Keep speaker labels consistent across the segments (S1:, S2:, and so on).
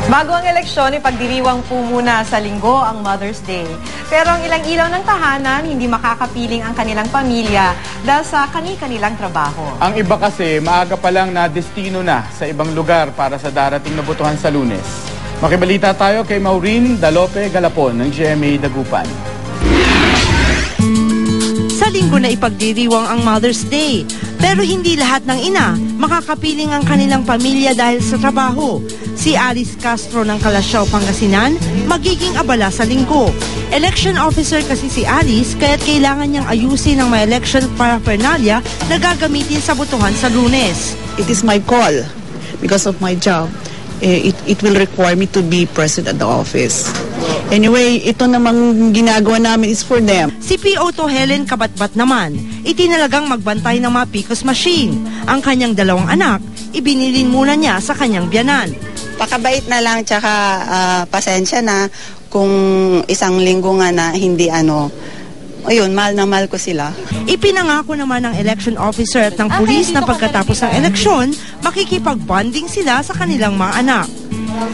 S1: Bago ang eleksyon, ipagdiriwang po muna sa Linggo ang Mother's Day. Pero ang ilang ilaw ng tahanan, hindi makakapiling ang kanilang pamilya dahil sa kani-kanilang trabaho.
S2: Ang iba kasi, maaga pa lang na destino na sa ibang lugar para sa darating na botohan sa Lunes. Makibalita tayo kay Maureen Dalope Galapon ng GMA Dagupan.
S3: Sa Linggo na ipagdiriwang ang Mother's Day. Pero hindi lahat ng ina makakapiling ang kanilang pamilya dahil sa trabaho. Si Alice Castro ng Calasiao, Pangasinan, magiging abala sa Linggo. Election officer kasi si Alice, kaya't kailangan niyang ayusin ang mga election paraphernalia na gagamitin sa botohan sa Lunes.
S4: It is my call because of my job. It will require me to be present at the office. Anyway, ito namang ginagawa namin is for them.
S3: Si P.O. Helen Kabatbat naman, itinalagang magbantay ng mga PCOS machine. Ang kanyang dalawang anak, ibinilin muna niya sa kanyang biyanan.
S5: Pakabait na lang, tsaka pasensya na kung isang linggo nga na hindi ayun, mahal na mahal ko sila.
S3: Ipinangako naman ng election officer at ng pulis na pagkatapos ng eleksyon, makikipag-bonding sila sa kanilang mga anak.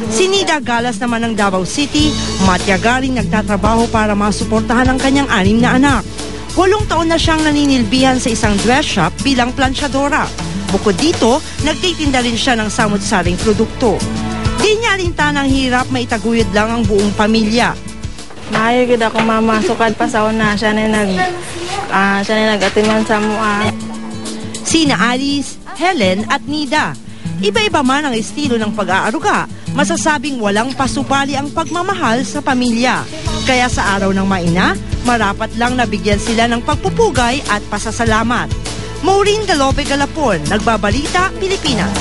S3: Si Nida Galas naman ng Davao City, matiyagaring nagtatrabaho para masuportahan ang kanyang 6 na anak. 8 taon na siyang naninilbihan sa isang dress shop bilang planchadora. Bukod dito, nagtitinda rin siya ng samut-saring produkto. Di niya rin tanang hirap, maitaguyod lang ang buong pamilya.
S6: Maayo gid ako mama, sukad pa sa una siya na nag-atiman sa mua.
S3: Sina Alice, Helen at Nida. Iba-iba man ang estilo ng pag-aaruga, masasabing walang pasubali ang pagmamahal sa pamilya. Kaya sa araw ng maina, marapat lang nabigyan sila ng pagpupugay at pasasalamat. Maureen Dalope Galapon, Nagbabalita, Pilipinas.